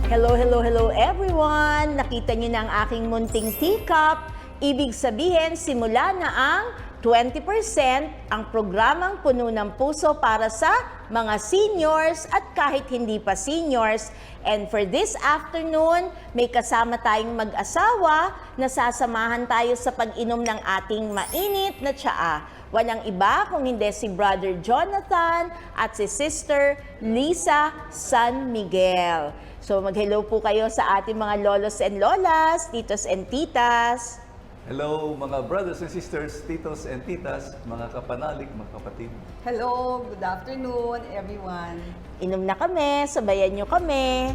Hello, hello, hello everyone! Nakita niyo na ang aking munting teacup. Ibig sabihin, simula na ang 20% ang programang Puno ng Puso para sa mga seniors at kahit hindi pa seniors. And for this afternoon, may kasama tayong mag-asawa na sasamahan tayo sa pag-inom ng ating mainit na tsaa. Walang iba kung hindi si Brother Jonathan at si Sister Lisa San Miguel. So mag-hello po kayo sa ating mga lolos and lolas, titos and titas. Hello mga brothers and sisters, titos and titas, mga kapanalig, mga kapatid. Hello, good afternoon everyone. Inom na kami, sabayan nyo kami.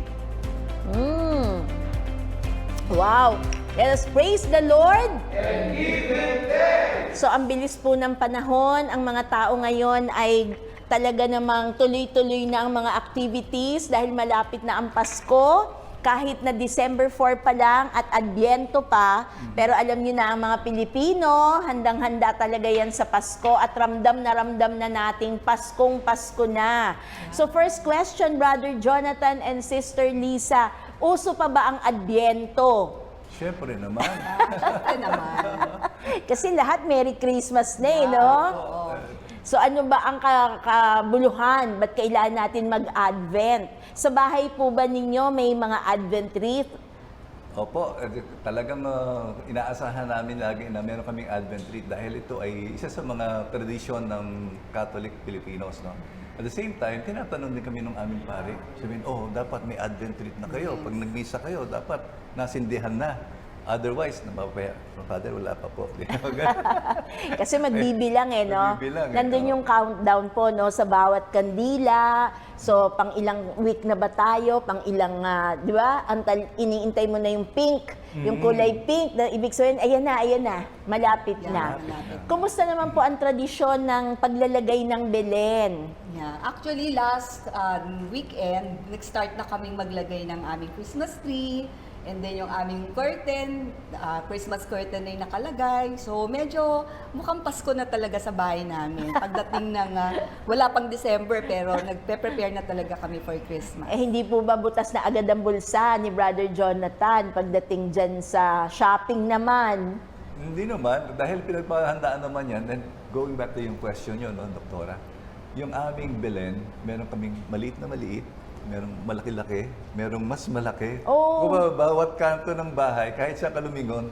Wow! Let us praise the Lord! And give Him thanks! So ang bilis po ng panahon, ang mga tao ngayon ay talaga namang tuloy-tuloy na ang mga activities dahil malapit na ang Pasko. Kahit na December 4 pa lang at Adbyento pa, pero alam niyo na ang mga Pilipino, handang-handa talaga yan sa Pasko at ramdam na nating Paskong Pasko na. So first question, Brother Jonathan and Sister Lisa, uso pa ba ang Adbyento? Siyempre naman. Siyempre naman. Kasi lahat Merry Christmas na eh, no? Oo. So ano ba ang kabuluhan? Ba't kailangan natin mag-Advent? Sa bahay po ba ninyo may mga Advent wreath? Opo, talagang inaasahan namin lagi na meron kaming Advent wreath dahil ito ay isa sa mga tradisyon ng Catholic Filipinos. No? At the same time, tinatanong din kami ng aming pare. Sabihin, dapat may Advent wreath na kayo. Pag nagmisa kayo, dapat nasindihan na. Otherwise, napapaya, Father, wala pa po. Kasi magbibilang eh, no? Magbibilang, Nandun yung countdown po, no? Sa bawat kandila. So, pang ilang week na ba tayo? Pang ilang, di ba? Iniintay mo na yung pink. Yung kulay pink. Na, ibig sabihin, ayan na. Malapit na. Malapit. Kumusta naman po ang tradisyon ng paglalagay ng Belen? Yeah. Actually, last weekend, nag-start na kaming maglagay ng aming Christmas tree. And then yung aming curtain, Christmas curtain na yung nakalagay. So medyo mukhang Pasko na talaga sa bahay namin. Pagdating ng, wala pang December pero nagpe-prepare na talaga kami for Christmas. Eh, hindi po ba butas na agad ang bulsa ni Brother Jonathan pagdating dyan sa shopping naman? Hindi naman, dahil pinagpahandaan naman yan, and going back to yung question yun, no, Doktora, yung aming Belen, meron kaming maliit na maliit, merong malaki-laki, merong mas malaki. Oh. Kung bawat kanto ng bahay, kahit sa kalumingon,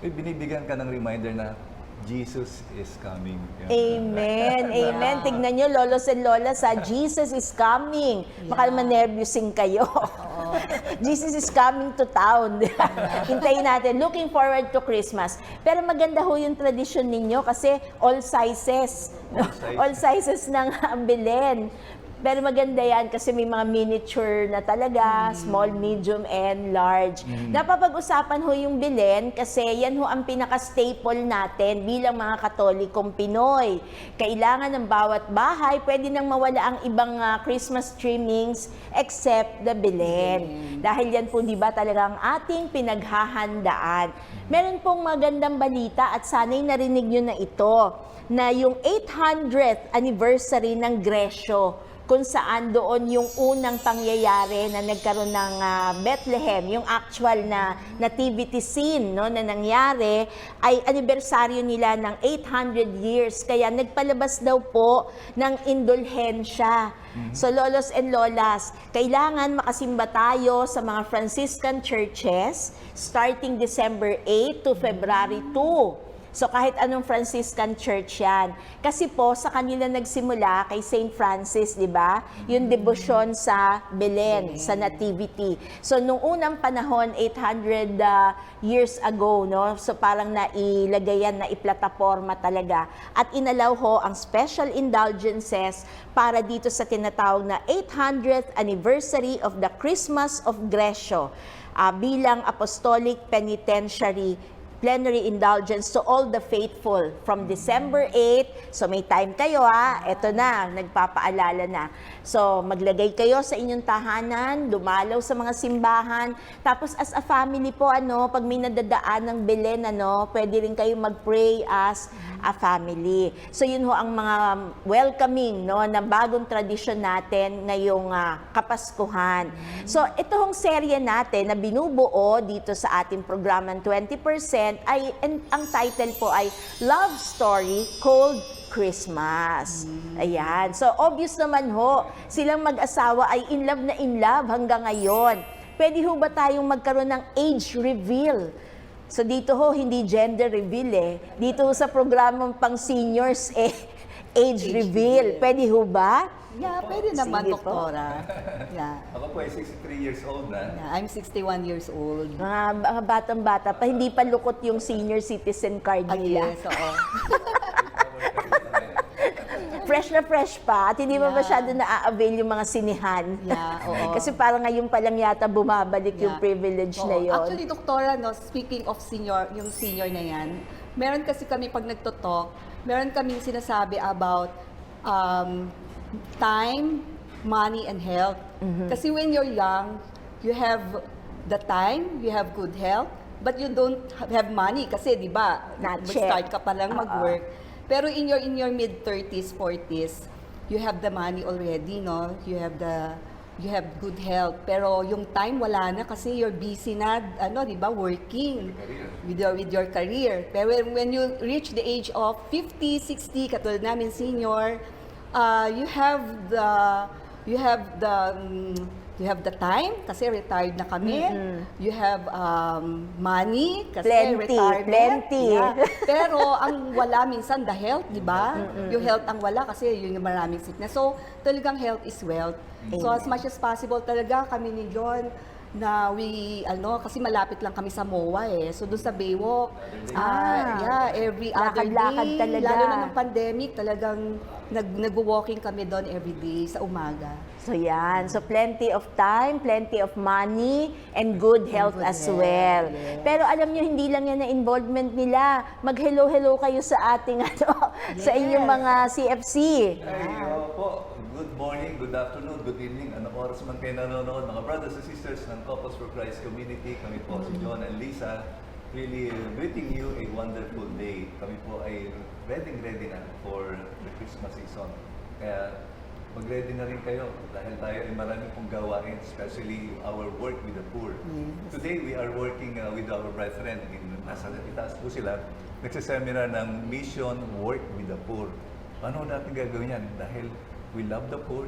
may binibigyan ka ng reminder na Jesus is coming. Amen. Amen. Tignan nyo, lolos and lolas, Jesus is coming. Baka naman nervyusin kayo. Jesus is coming to town. Hintayin natin. Looking forward to Christmas. Pero maganda ho yung tradisyon ninyo kasi all sizes. All sizes ng Belen. Pero maganda yan kasi may mga miniature na talaga, small, medium, and large. Napapag-usapan ho yung Belen kasi yan ho ang pinaka-staple natin bilang mga Katolikong Pinoy. Kailangan ng bawat bahay, pwede nang mawala ang ibang Christmas trimmings except the Belen. Dahil yan po, di ba, talaga ang ating pinaghahandaan. Meron pong magandang balita at sana'y narinig nyo na ito, na yung 800th anniversary ng Gresyo, kung saan doon yung unang pangyayari na nagkaroon ng Bethlehem, yung actual na nativity scene, no, na nangyari, ay anibersaryo nila ng 800 years. Kaya nagpalabas daw po ng indulhensya. So lolos and lolas, kailangan makasimba tayo sa mga Franciscan churches starting December 8 to February 2. So kahit anong Franciscan church yan. Kasi po sa kanila nagsimula kay St. Francis, di ba? Yung debosyon sa Belen, sa Nativity. So nung unang panahon, 800 years ago, no? So parang nailagay yan, naiplataporma talaga. At inalaw ho ang special indulgences para dito sa tinatawag na 800th anniversary of the Christmas of Gresyo bilang Apostolic Penitentiary plenary indulgence to all the faithful from December 8. So may time kayo eto na, nagpapaalala na. So maglagay kayo sa inyong tahanan, dumalaw sa mga simbahan. Tapos as a family po, pag may nadadaan ng Belen, pwede rin kayo mag-pray as a family. So yun ho ang mga welcoming, no, na bagong tradisyon natin ngayong Kapaskuhan. So ito hong serye natin na binubuo dito sa ating programang 20% ay, ang title po ay Love Story Called Christmas. Ayan. So obvious naman ho, silang mag-asawa ay in love hanggang ngayon. Pwede ho ba tayong magkaroon ng age reveal? So dito ho, hindi gender reveal eh. Dito sa programang pang seniors age reveal. Pwede ho ba? Yeah, pwede naman, Sige po. Doktora. Yeah. Ako po ay 63 years old na. Yeah, I'm 61 years old. Mga batang-bata pa, hindi pa lukot yung senior citizen card nila. Yes, oo. Fresh na fresh pa at hindi pa Yeah. masyado na-avail yung mga sinihan. Yeah, oo. Kasi parang ngayon pa lang yata bumabalik yung Yeah. privilege Oo. na yun. Actually, Doktora, no, speaking of senior, yung senior na yan, meron kasi kami pag nagtotalk, meron kaming sinasabi about time, money, and health. Mm-hmm. Kasi when you're young, you have the time, you have good health, but you don't have money kasi, di ba, Not mag-start yet. ka pa lang mag-work. Pero in your mid-30s, 40s, you have the money already, no? You have good health. Pero yung time wala na kasi you're busy na, di ba, working with your career. Pero when you reach the age of 50, 60, katulad namin senior, you have the time kasi retired na kami. You have money kasi retirement. Plenty. Yeah. Pero ang wala minsan the health, di ba? Yung health ang wala kasi yun yung maraming sickness. So talagang health is wealth. So as much as possible talaga kami ni John na kasi malapit lang kami sa MOA eh. So doon sa Baywalk, every other Lakad-lakad day, talaga. lalo na ng pandemic, talagang nag-walking kami doon every day sa umaga. So yan. So plenty of time, plenty of money, and good health good as health, well. yes. Pero alam nyo, hindi lang yan na involvement nila. Mag-hello-hello kayo sa ating sa inyong mga CFC. Ay, po. Good morning, good afternoon, good evening. Anong oras man kayo nanonood, mga brothers and sisters ng Couples for Christ community. Kami po si John and Lisa. Really greeting you a wonderful day. Kami po ay ready na for the Christmas season. Kaya mag-ready na rin kayo dahil tayo ay marami pong gawain, especially our work with the poor. Yes. Today, we are working with our brethren nasa itaas po sila. Nagsaseminar ng Mission Work with the Poor. Paano natin gagawin yan? Dahil we love the poor,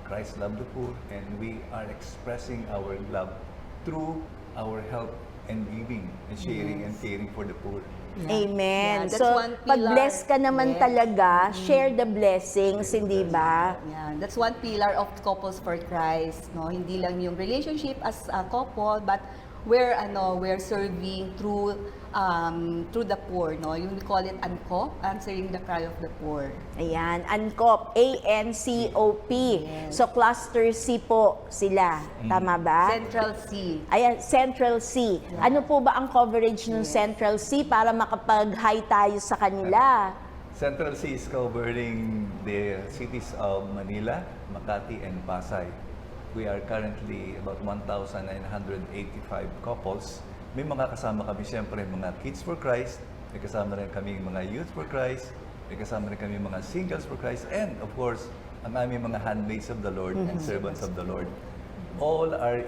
Christ loved the poor, and we are expressing our love through our help and giving and sharing and caring for the poor. Amen. Yeah, that's So, one pag pillar. bless ka naman Yes. talaga, share the blessings, hindi ba? Yeah, that's one pillar of Couples for Christ, no? Hindi lang yung relationship as a couple, but we're serving through the poor, no? Yung we call it ANCOP, answering the cry of the poor. Ayan, ANCOP, ANCOP. Yes. So, cluster C po sila. Tama ba? Central C. Ayan, Central C. Ano po ba ang coverage ng Central C para makapag-hi tayo sa kanila? Central C is covering the cities of Manila, Makati, and Pasay. We are currently about 1,985 couples. May mga kasama kami siyempre mga Kids for Christ, may kasama rin kami mga Youth for Christ, may kasama rin kami mga Singles for Christ, and of course, ang aming mga handmaids of the Lord and servants of the Lord. All are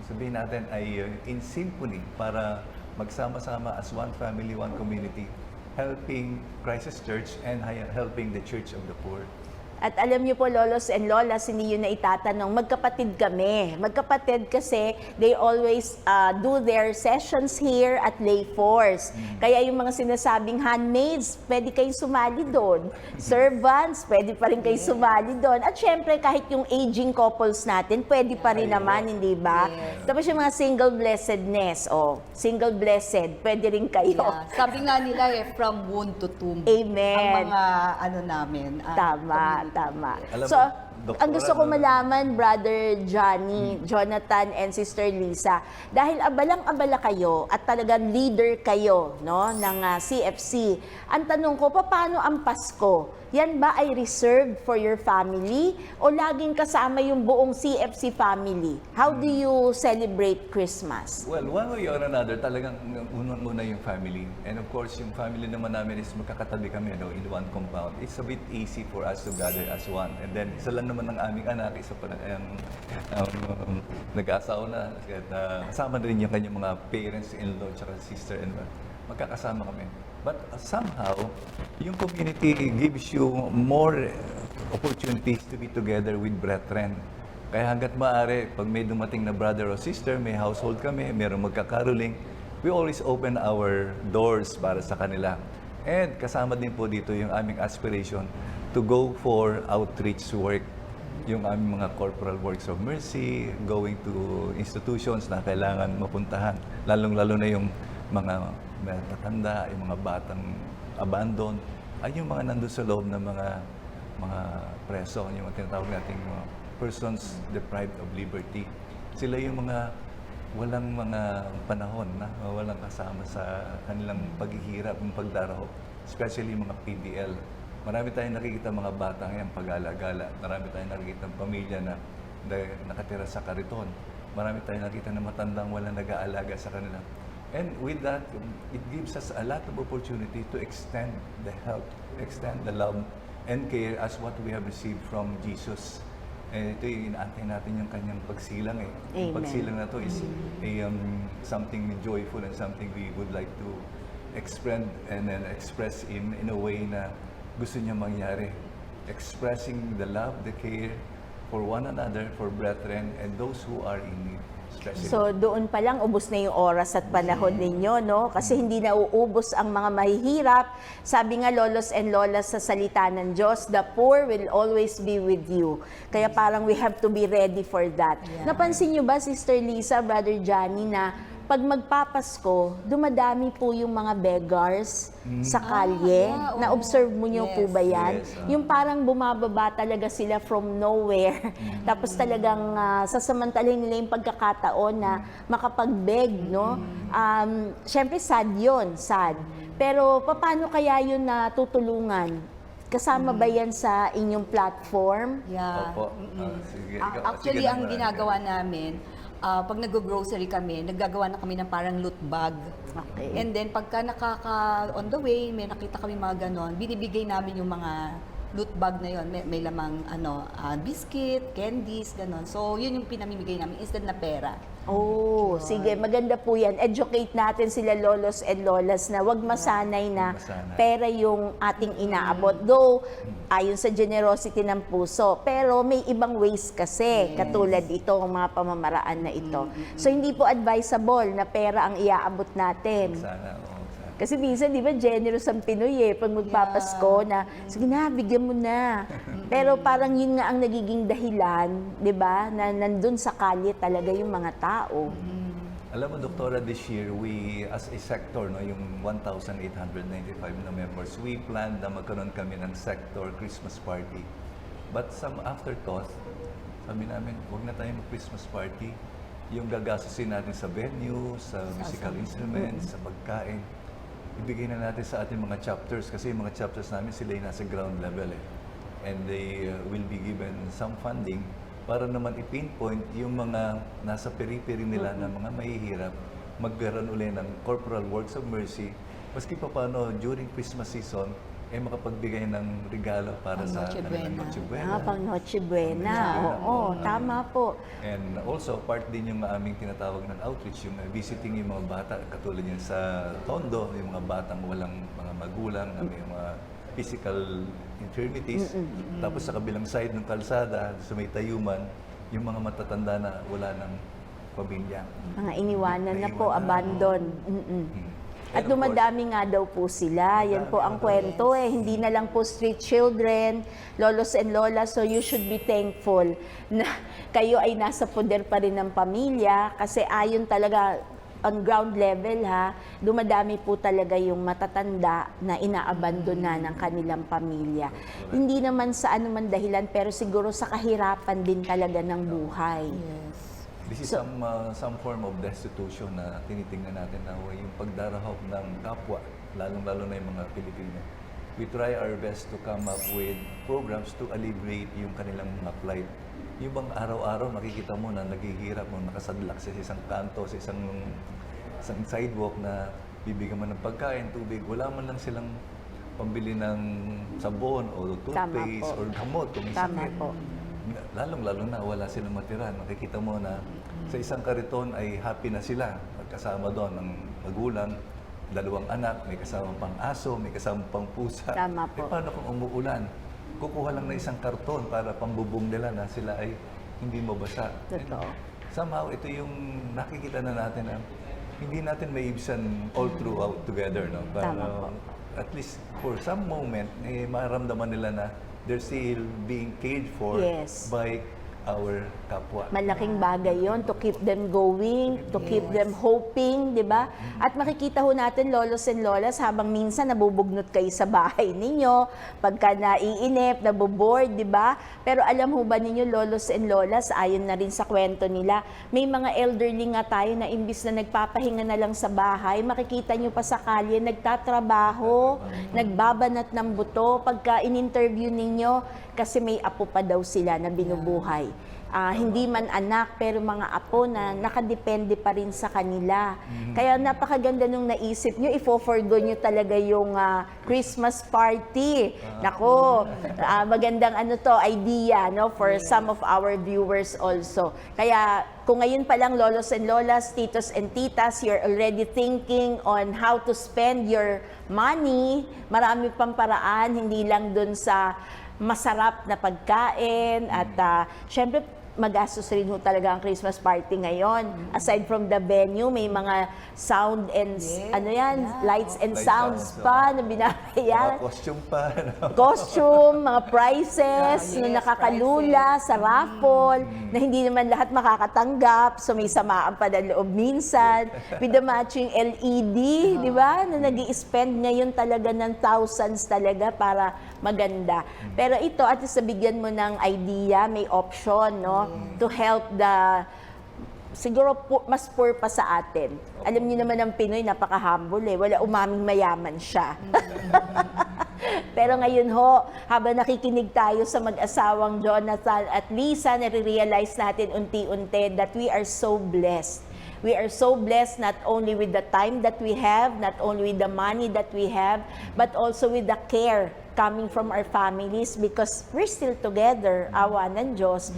sabihin natin ay in symphony para magsama-sama as one family, one community, helping Crisis Church and helping the Church of the Poor. At alam niyo po, lolos and lolas, hindi yun na itatanong, magkapatid kami. Magkapatid kasi they always do their sessions here at Lay Force. Kaya yung mga sinasabing handmaids, pwede kayong sumali doon. Servants, pwede pa rin kayo sumali doon. At syempre, kahit yung aging couples natin, pwede pa rin naman, hindi ba? Yes. Tapos yung mga single blessedness, single blessed, pwede rin kayo. Yeah. Sabi nga nila from womb to tomb. Amen. Ang mga namin. Tama, community. tama. Alam So, mo, Doktora, Ang gusto ko no? malaman, Brother Johnny, Jonathan, and Sister Lisa, dahil abalang-abala kayo at talagang leader kayo, no, ng CFC, ang tanong ko, paano ang Pasko? Yan ba ay reserved for your family o laging kasama yung buong CFC family? How do you celebrate Christmas? Well, one way or another, talagang unang-una yung family. And of course, yung family naman namin is magkakatabi kami, no, in one compound. It's a bit easy for us to gather as one. And then, isa lang naman ng aming anak, isa pa nag-asawa na. At kasama na rin yung kanyang mga parents-in-law, tsaka sister-in-law. Magkakasama kami. But somehow, yung community gives you more opportunities to be together with brethren. Kaya hanggat maaari, pag may dumating na brother or sister, may household kami, mayroong magkakaroling, we always open our doors para sa kanila. And kasama din po dito yung aming aspiration to go for outreach work. Yung aming mga corporal works of mercy, going to institutions na kailangan mapuntahan. Lalong-lalo na yung mga matatanda, yung mga batang abandon, ay yung mga nandun sa loob ng mga preso, yung mga tinatawag nating mga persons deprived of liberty. Sila yung mga walang mga panahon na walang kasama sa kanilang paghihirap, yung pagdaraho, especially yung mga PDL. Marami tayong nakikita mga batang yan pag-alagala. Marami tayong nakikita ng pamilya na nakatira sa kariton. Marami tayong nakikita na matandang walang nag-aalaga sa kanila. And with that, it gives us a lot of opportunity to extend the help, extend the love and care as what we have received from Jesus. And ito yung inaantay natin yung kanyang pagsilang eh. Yung Amen. pagsilang na to is something joyful and something we would like to expand and then express in a way na gusto niya mangyari. Expressing the love, the care for one another, for brethren, and those who are in need. Especially. So doon pa lang ubos na yung oras at panahon ninyo, no? Kasi hindi na uubos ang mga mahihirap. Sabi nga lolos and lolas sa salita ng Diyos, the poor will always be with you. Kaya parang we have to be ready for that. Yeah. Napansin nyo ba, Sister Lisa, Brother Johnny, na pag magpapasko, dumadami po yung mga beggars sa kalye. yeah, oo. Na-observe mo nyo po Yes. ba yan? Yes, Yung parang bumababa talaga sila from nowhere. Tapos talagang sasamantalahin nila yung pagkakataon na makapag-beg, no? Siyempre sad yun, sad. Pero paano kaya yun natutulungan? Kasama ba yan sa inyong platform? Yeah. Opo. Sige, Actually, sige ang naman. ginagawa namin, pag nag-grocery kami, naggagawa na kami ng parang loot bag. Okay. And then, pagka on the way, may nakita kami mga ganon, binibigay namin yung mga loot bag na yon. May lamang biscuit, candies, ganon. So, yun yung pinamimigay namin instead na pera. Oh, sige, maganda po yan. Educate natin sila lolos and lolas na wag masanay na Masanay. pera yung ating inaabot. Though, ayon sa generosity ng puso. Pero may ibang ways kasi, katulad ito, ang mga pamamaraan na ito. So, hindi po advisable na pera ang iaabot natin. Sana, oo. Sana. Kasi minsan, di ba, generous ang Pinoy eh. Pag magpapasko na, sige na, bigyan mo na. Pero parang yun nga ang nagiging dahilan, di ba, na nandun sa kalye talaga yung mga tao. Alam mo, Doktora, this year, we, as a sector, no, yung 1,895 na members, we planned na magkaroon kami ng sector Christmas party. But some afterthought, sabi namin, huwag na tayo mag-Christmas party. Yung gagastusin natin sa venue, sa musical instruments, sa pagkain, ibigay na natin sa ating mga chapters kasi yung mga chapters namin sila yung nasa ground level eh. And they will be given some funding para naman i-pinpoint yung mga nasa periphery nila na mga mahihirap, magkaroon uli ng corporal works of mercy, maski pa paano during Christmas season, ay makapagbigay ng regalo para Pang sa Noche kanilang Buena. Noche Buena. Pang Noche Buena. Buena. Oo, tama po. And also, part din yung aming tinatawag ng outreach, yung visiting yung mga bata, katulad yan sa Tondo, yung mga batang walang mga magulang, na may mga physical infirmities. Tapos sa kabilang side ng kalsada, sa may tayuman, yung mga matatanda na wala ng pamilya. Mga iniwanan na po, Naiwanan. abandon. At And of dumadami nga daw po sila. Yan po ang kwento eh. Hindi na lang po street children, lolos and lolas. So you should be thankful na kayo ay nasa poder pa rin ng pamilya. Kasi ayon talaga, on ground level dumadami po talaga yung matatanda na inaabandona ng kanilang pamilya. Hindi naman sa anuman dahilan, pero siguro sa kahirapan din talaga ng buhay. Yes. This is some form of destitution na tinitingnan natin na yung pagdarahop ng kapwa, lalong-lalo na yung mga Pilipino. We try our best to come up with programs to alleviate yung kanilang mga plight. Yung bang araw-araw makikita mo na naghihirap mo, nakasadlak sa isang kanto, sa isang sidewalk na bibigyan mo ng pagkain, tubig, wala man lang silang pambili ng sabon o toothpaste po. or gamot kung may Tama sakit. po. Lalong-lalo na wala silang matira. Nakikita mo na sa isang kariton ay happy na sila. Magkasama doon ng magulang, 2 anak, may kasama pang aso, may kasama pang pusa. Tama po. Paano kung umuulan? Kukuha lang na isang karton para pambubong nila na sila ay hindi mabasa. Totoo. And somehow, ito yung nakikita na natin na hindi natin maiibsan all throughout together. No? Para Tama po. at least for some moment, maramdaman nila na they're still being cared for Yes. by our kapwa. Malaking bagay yon to keep them going, to keep them hoping, di ba? At makikita ho natin, lolos and lolas, habang minsan nabubugnot kayo sa bahay ninyo, pagka naiinip, naboboard, di ba? Pero alam ho ba ninyo, lolos and lolas, ayon na rin sa kwento nila, may mga elderly nga tayo na imbis na nagpapahinga na lang sa bahay, makikita nyo pa sa kalye, nagtatrabaho, nagbabanat ng buto, pagka in-interview ninyo, kasi may apo pa daw sila na binubuhay. Hindi man anak, pero mga apo na nakadepende pa rin sa kanila. Kaya napakaganda nung naisip nyo, ifo-forgo nyo talaga yung Christmas party. Nako, magandang idea for some of our viewers also. Kaya kung ngayon pa lang, lolos and lolas, titos and titas, you're already thinking on how to spend your money, marami pang paraan, hindi lang dun sa masarap na pagkain at syempre magastos rin ho talaga ang Christmas party ngayon. Aside from the venue, may mga sound and lights and Light sounds sounds, pa na binabayaran. Mga costume pa. No? Costume, mga prizes na Yes, nakakalula sa raffle, na hindi naman lahat makakatanggap, so may samaan pa ng loob minsan. With the matching LED, di ba? Na nag-i-spend ngayon talaga ng thousands talaga para maganda. Pero ito, at least nabigyan mo ng idea, may option, no? To help the siguro mas poor pa sa atin. Alam niyo naman ang Pinoy, napaka-humble Wala umaming mayaman siya. Pero ngayon ho, habang nakikinig tayo sa mag-asawang Jonathan at Lisa, nare-realize natin unti-unti that we are so blessed. We are so blessed not only with the time that we have, not only with the money that we have, but also with the care coming from our families because we're still together, awa ng Diyos.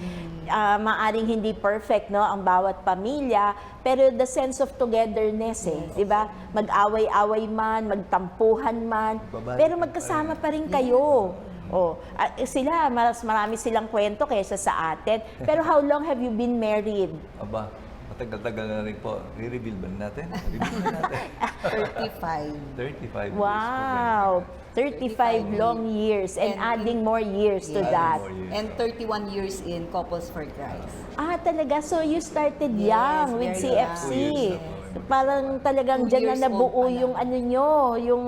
Maaring hindi perfect ang bawat pamilya, pero the sense of togetherness di ba? Mag-away-away man, magtampuhan man, pero magkasama pa rin kayo. Sila, marami silang kwento kaysa sa atin. Pero how long have you been married? Aba, matagal-tagal na rin po. I-reveal ba natin? Reveal na natin. 35. 35 Wow! 35 long years and adding more years to that. More years. And 31 years in Couples for Christ. Talaga? So you started Yes, young with very CFC. young. 2 years na po. Parang talagang 2 dyan na years old nabuo pa lang. yung yung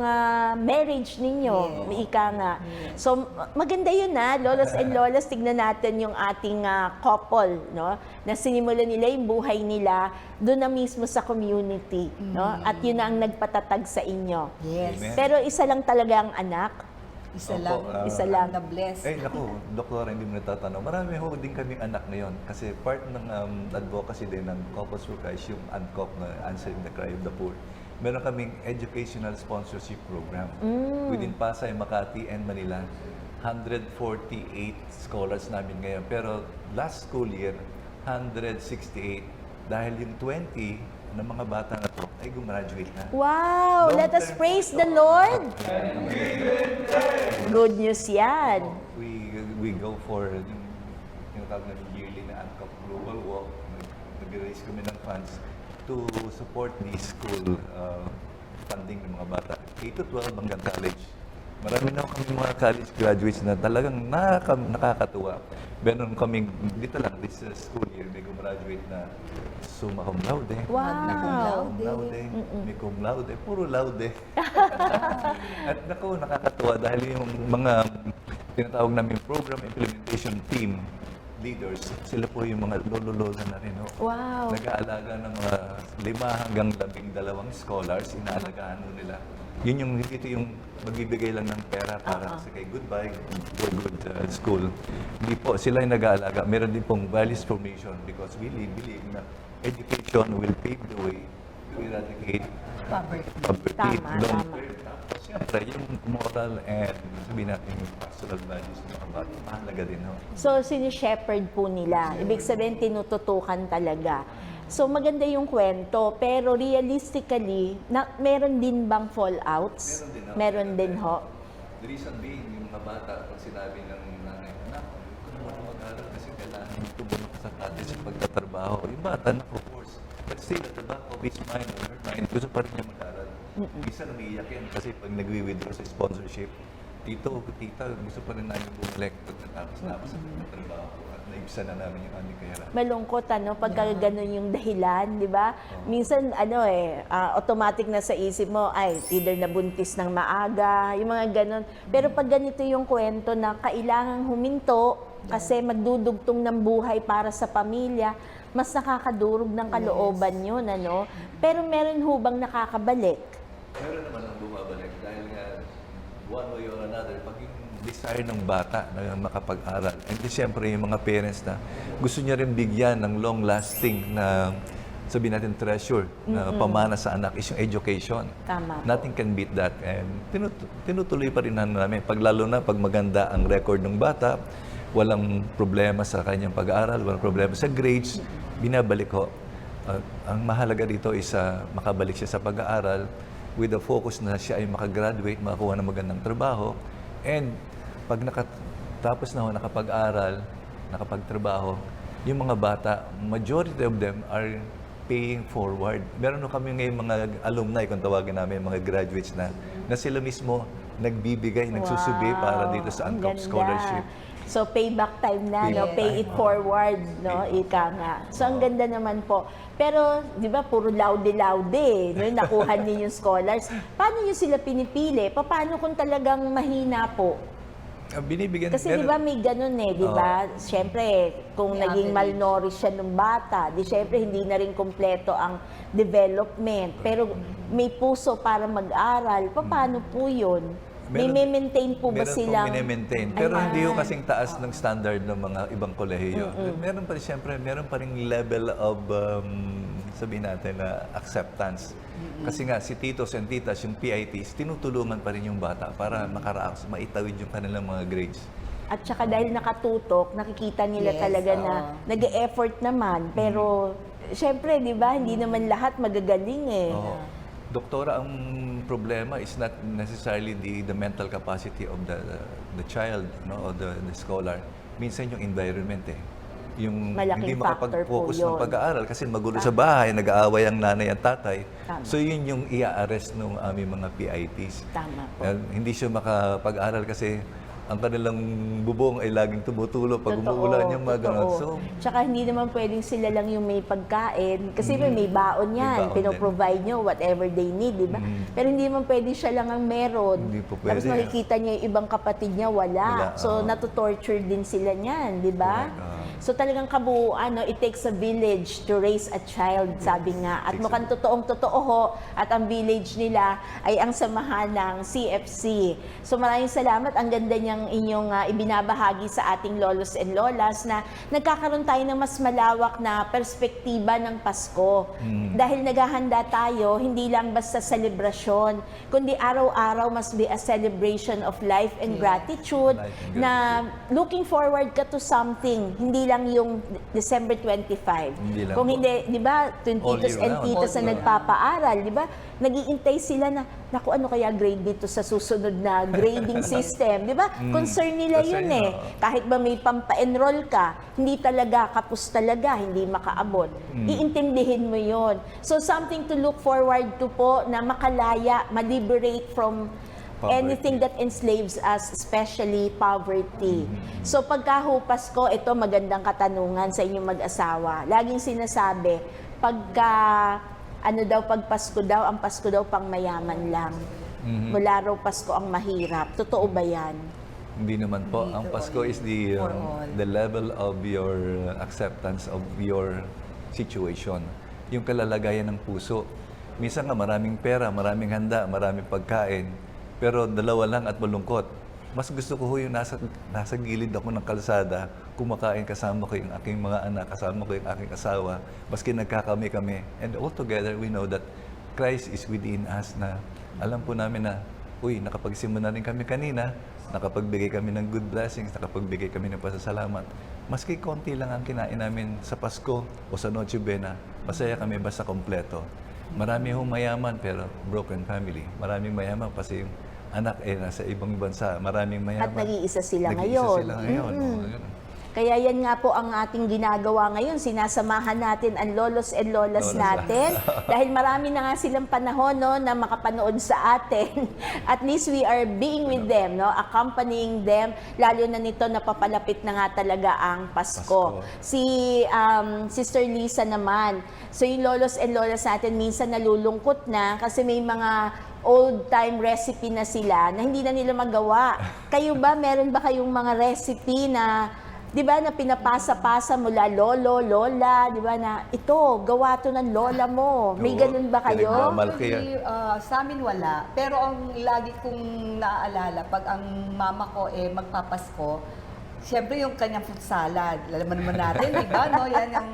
marriage ninyo. Yes. May ika nga. So maganda yun lolos and lolas, tignan natin yung ating couple, no? Na sinimulan nila yung buhay nila doon na mismo sa community, no? At yun na ang nagpatatag sa inyo. Yes. Amen. Pero isa lang talaga ang anak. Isa Opo, lang. isa lang. Na blessed. Naku, Doktora, hindi mo natatanong. Marami ho din kaming anak ngayon kasi part ng advocacy din ng Couples for Christ, yung ANCOP na Answering the Cry of the Poor. Meron kaming educational sponsorship program within Pasay, Makati, and Manila. 148 scholars namin ngayon. Pero last school year, 168. Dahil yung 20 ng mga bata na to ay gumraduate na. Wow! Let us praise the Lord! Good news yan. We go for yung tinatawag namin yearly na ANCOP Global Walk. Nag-raise kami ng funds to support the school funding ng mga bata. K-12 hanggang college. Marami na kami mga college graduates na talagang nakakatuwa. Meron kaming, dito lang, this school year, may gumraduate na summa cum laude. Wow. Cum laude, may cum laude, puro laude. At naku, nakakatuwa dahil yung mga tinatawag namin program implementation team leaders, sila po yung mga lolo-lola na rin. Wow. Nag-aalaga ng mga 5 hanggang 12 scholars, inaalagaan mo nila. Yun yung, ito yung magbibigay lang ng pera para sa kay goodbye, for good school. Hindi po, sila yung nag-aalaga. Meron din pong values formation because we believe na education will pave the way to eradicate poverty. Tama, Long tama. term. Tapos, siyempre, yung moral and sabihin natin yung pastoral values ng mga bata, mahalaga din. So, sinishepherd po nila. Ibig sabihin, tinututukan talaga. So, maganda yung kwento, pero realistically, meron din bang fallouts? Meron din ho. The reason being, yung mga bata, pag sinabi ng nanay, anak, kung naman mag-aral kasi kailangan tumulong ka sa atin sa pagtatrabaho. Yung bata, na of course, but still, at the back of his mind or her mind, gusto pa rin niya mag-aral. Minsan umiiyak yan kasi pag nag-withdraw sa sponsorship, tito, tita, gusto pa rin namin bumalik pagkatapos sa trabaho at naibsan na namin yung aming kahirapan. Malungkot, pagka ganun yung dahilan, di ba? Minsan, automatic na sa isip mo, ay, either nabuntis ng maaga, yung mga ganun. Pero pag ganito yung kwento na kailangang huminto kasi magdudugtong ng buhay para sa pamilya, mas nakakadurog ng kalooban yun, Pero meron hubang nakakabalik. Meron naman ang bumabalik dahil nga one way or another, pag yung desire ng bata na makapag-aral, and siyempre yung mga parents na gusto niya rin bigyan ng long-lasting na sabihin natin treasure na pamana sa anak is yung education. Tama. Nothing can beat that. And tinutuloy pa rin namin. Lalo na pag maganda ang record ng bata, walang problema sa kanyang pag-aaral, walang problema sa grades, binabalik ho. Ang mahalaga dito is makabalik siya sa pag-aaral with the focus na siya ay makagraduate, makakuha ng magandang trabaho. And pag nakatapos na ho, nakapag-aral, nakapagtrabaho, yung mga bata, majority of them are paying forward. Meron ho kami ngayon mga alumni, kung tawagin namin, mga graduates na sila mismo nagbibigay, nagsusubi para dito sa ang UNCOP ganda. scholarship. So, payback time na, Payback pay time. it forward, ika nga. So, ang ganda naman po. Pero, di ba, puro laude-laude, nakuha niyo yung scholars. Paano niyo sila pinipili? Paano kung talagang mahina po? Binibigyan, Kasi di ba may ganun di ba? Siyempre, kung May naging average. malnourished siya ng bata, di siyempre hindi na rin kompleto ang development. Pero may puso para mag-aral. Paano po yun? May maintain po ba silang... Meron pong maintain. Pero Ayan. hindi yung kasing taas ng standard ng mga ibang kolehiyo. Meron pa rin, siyempre, meron pa rin level of, sabihin natin, na acceptance. Kasi nga, si titos and titas, yung PITs, tinutulungan pa rin yung bata para makaraos, maitawid yung kanilang mga grades. At saka dahil nakatutok, nakikita nila Yes, talaga na oo. nag-e-effort naman. Pero, syempre, di ba, hindi naman lahat magagaling Oo. Doktora, ang problema is not necessarily the mental capacity of the child, or the scholar. Minsan yung environment Yung Malaking hindi factor po makapag-focus yun. ng pag-aaral kasi magulo sa bahay, nag-aaway ang nanay at tatay. Tama. So yun yung i-arrest ng aming mga PITs. Tama po. Hindi siya makapag-aral kasi ang kanilang bubong ay laging tumutulo pag umuulan yung mga ganun. So, Tsaka hindi naman pwedeng sila lang yung may pagkain. Kasi may baon yan. baon Pinoprovide nyo whatever they need, di ba? Pero hindi naman pwedeng siya lang ang meron. Hindi po Tapos pwede. makikita niya yung ibang kapatid niya, wala. Wala, So, oo. natutorture din sila niyan, di ba? Correct, oo. So, talagang kabuuan, it takes a village to raise a child, sabi nga. At Takes mukhang totoong-totoo ho. At ang village nila ay ang samahan ng CFC. So, maraming salamat. Ang ganda niyang inyong ibinabahagi sa ating lolos and lolas na nagkakaroon tayo ng mas malawak na perspektiba ng Pasko. Dahil naghahanda tayo, hindi lang basta selebrasyon, kundi araw-araw must be a celebration of life and gratitude Life and na looking forward ka to something, hindi lang yung December 25. Hindi lang Kung po. hindi, di ba, All titos year and round. titas All na year nagpapaaral, di ba? Nag-iintay sila na, naku, ano kaya grade dito sa susunod na grading system, di ba? Concern nila Concern yun yun, Kahit ba may pampa-enroll ka, hindi talaga, kapos talaga, hindi makaabot. Iintindihin mo yun. So something to look forward to po na makalaya, ma-liberate from Poverty. Anything that enslaves us, especially poverty. So pagka Pasko, ito magandang katanungan sa inyong mag-asawa. Laging sinasabi, pag Pasko daw, ang Pasko daw pang mayaman lang. Mula raw Pasko ang mahirap. Totoo ba yan? Hindi naman po. Ang Pasko is the level of your acceptance of your situation. Yung kalalagayan ng puso. Minsan nga maraming pera, maraming handa, maraming pagkain, pero dalawa lang at malungkot. Mas gusto ko yung nasa gilid ako ng kalsada, kumakain kasama ko yung aking mga anak, kasama ko yung aking asawa, maski nagkakami kami. And all together, we know that Christ is within us na alam po namin na, nakapagsimula rin kami kanina, nakapagbigay kami ng good blessings, nakapagbigay kami ng pasasalamat. Maski konti lang ang kinain namin sa Pasko o sa Noche Buena, masaya kami basta kompleto. Marami hong mayaman pero broken family. Maraming mayaman kasi yung anak nasa ibang bansa. Maraming mayaman. At nag-iisa sila Nag-iisa ngayon. sila ngayon. Yun. Kaya yan nga po ang ating ginagawa ngayon. Sinasamahan natin ang lolos and lolas natin. Dahil marami na nga silang panahon na makapanood sa atin. At least we are being with them, accompanying them. Lalo na nito napapalapit na nga talaga ang Pasko. Si Sister Lisa naman. So yung lolos and lolas natin minsan nalulungkot na kasi may mga old-time recipe na sila na hindi na nila magawa. Kayo ba, meron ba kayong mga recipe na, di ba, na pinapasa-pasa mula lolo, lola, di ba, na ito, gawa to ng lola mo. May Oo, ganun ba kayo? Malaki yan. Sa amin wala. Pero ang lagi kong naaalala, pag ang mama ko magpapasko, siyempre yung kanyang fruit salad. Alam naman natin, di ba? No? Yan yung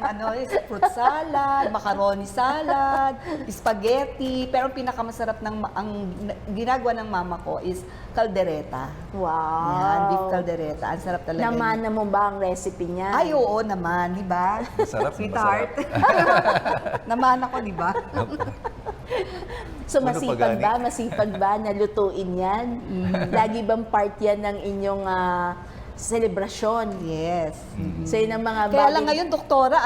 fruit salad, macaroni salad, spaghetti. Pero ang pinakamasarap ang ginagawa ng mama ko is caldereta. Wow. Yan, beef caldereta. Ang sarap talaga. Namana mo ba ang recipe niya? Ay, oo naman, di ba? Masarap, Sweetheart. Naman ako, di ba? So Puno masipag pagani. ba? Masipag ba na lutuin yan? Lagi bang part yan ng inyong selebrasyon? Yes. So yun ang mga Kaya bagay- lang ngayon, doktora,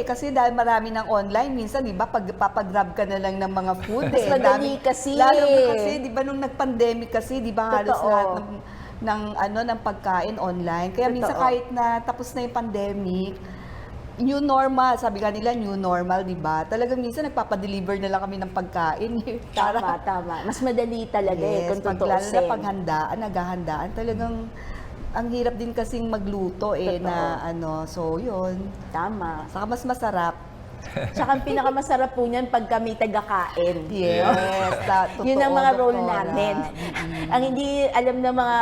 kasi dahil marami ng online, minsan, di ba, papagrab ka na lang ng mga food Mas madali kasi. Lalo na kasi, di ba, nung nag-pandemic kasi, di ba, halos Totoo. lahat ng pagkain online. Kaya minsan Totoo. kahit na tapos na yung pandemic, new normal, sabi nga nila, new normal, di ba? Talagang minsan nagpapadeliver na lang kami ng pagkain. Tama. Mas madali talaga kung lalo na tutuusin. paghandaan, naghahandaan, talagang ang hirap din kasing magluto so yun. Tama. Saka mas masarap. Tsaka ang pinakamasarap po niyan pag kami taga-kain. Yes, totoo, Yun ang mga role doktora. namin. Ang hindi alam ng mga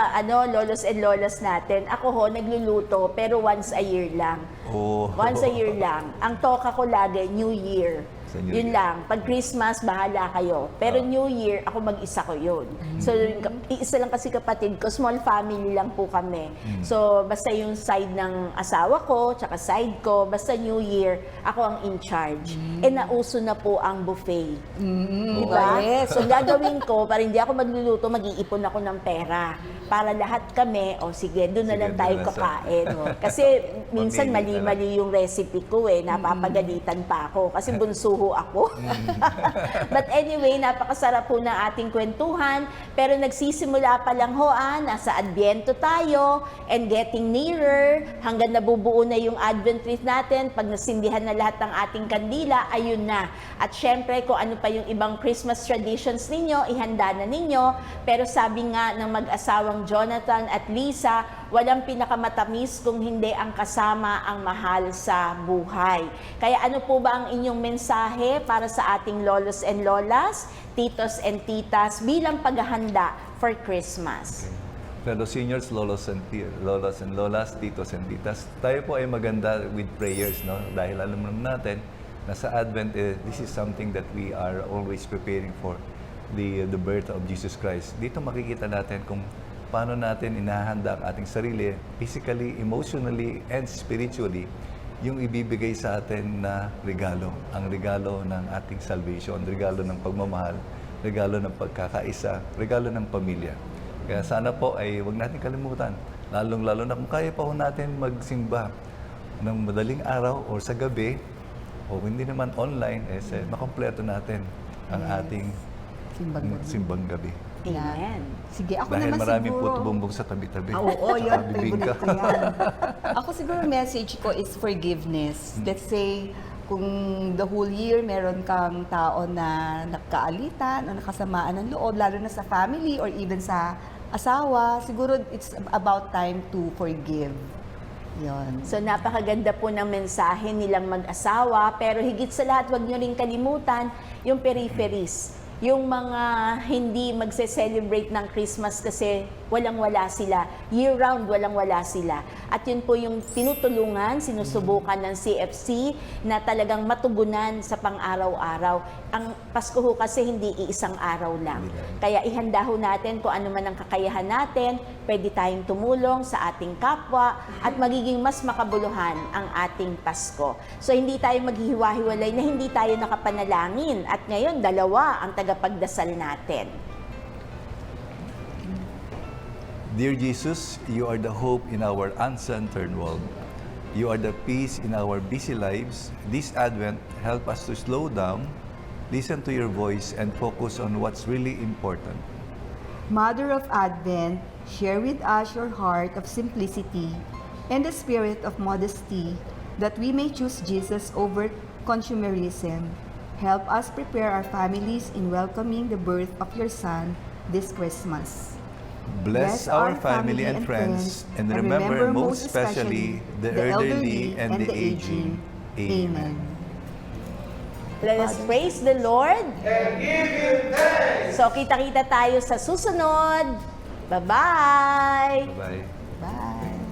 lolos and lolas natin, ako nagluluto pero once a year lang. Oh. Once a year lang. Ang toka ko lagi, New Year. Sa New Yun Year. lang. Pag Christmas, bahala kayo. Pero New Year, ako mag-isa ko yun. So, isa lang kasi kapatid ko, small family lang po kami. So, basta yung side ng asawa ko, tsaka side ko, basta New Year, ako ang in charge. Nauso na po ang buffet. Diba? Yes. So, gagawin ko, para hindi ako magluluto, mag-iipon ako ng pera. Para lahat kami, sige, doon na Sige, lang tayo doon na sa- kakain. Kasi minsan Pamili na mali-mali yung recipe ko napapagalitan pa ako kasi bunsuho ako. But anyway, napakasarap po ng ating kwentuhan, pero nagsisimula pa lang nasa Adviento tayo and getting nearer hanggang nabubuo na yung Advent wreath natin. Pag nasindihan na lahat ng ating kandila, ayun na. At syempre, kung ano pa yung ibang Christmas traditions ninyo, ihanda na ninyo. Pero sabi nga ng mag-asawang Jonathan at Lisa, walang pinakamatamis kung hindi ang kasama ang mahal sa buhay. Kaya ano po ba ang inyong mensahe para sa ating lolos and lolas, titos and titas bilang paghahanda for Christmas? Fellow seniors, lolos and lolas, titos and titas, tayo po ay maganda with prayers, Dahil alam naman natin na sa Advent, this is something that we are always preparing for, the birth of Jesus Christ. Dito makikita natin kung paano natin inahanda ang ating sarili, physically, emotionally, and spiritually, yung ibibigay sa atin na regalo. Ang regalo ng ating salvation, regalo ng pagmamahal, regalo ng pagkakaisa, regalo ng pamilya. Kaya sana po ay huwag natin kalimutan, lalong-lalo na kung kaya pa natin magsimba ng madaling araw o sa gabi, o hindi naman online, makompleto natin ang ating simbang gabi. Amen. Sige, ako Dahil naman maraming siguro. puto bumbong sa tabi-tabi. Oo, Tsaka yun, bibingka. favorite ko yan. Ako siguro message ko is forgiveness. Let's say, kung the whole year meron kang tao na nagkaalitan o nakasamaan ng loob, lalo na sa family or even sa asawa, siguro it's about time to forgive. Yun. So napakaganda po ng mensahe nilang mag-asawa, pero higit sa lahat, wag nyo rin kalimutan yung peripheries. Yung mga hindi magse-celebrate ng Christmas kasi walang-wala sila. Year-round, walang-wala sila. At yun po yung tinutulungan, sinusubukan ng CFC na talagang matugunan sa pang-araw-araw. Ang Pasko ho kasi hindi iisang araw lang. Kaya ihanda ho natin kung ano man ang kakayahan natin, pwede tayong tumulong sa ating kapwa at magiging mas makabuluhan ang ating Pasko. So hindi tayo maghihiwa-hiwalay na hindi tayo nakapanalangin. At ngayon, dalawa ang tagapagdasal natin. Dear Jesus, you are the hope in our uncentered world. You are the peace in our busy lives. This Advent, help us to slow down, listen to your voice, and focus on what's really important. Mother of Advent, share with us your heart of simplicity and the spirit of modesty that we may choose Jesus over consumerism. Help us prepare our families in welcoming the birth of your Son this Christmas. Bless our family and friends, and remember most especially the elderly and the aging. Amen. Let us praise the Lord. And give Him thanks. So kita-kita tayo sa susunod. Bye-bye. Bye-bye. Bye.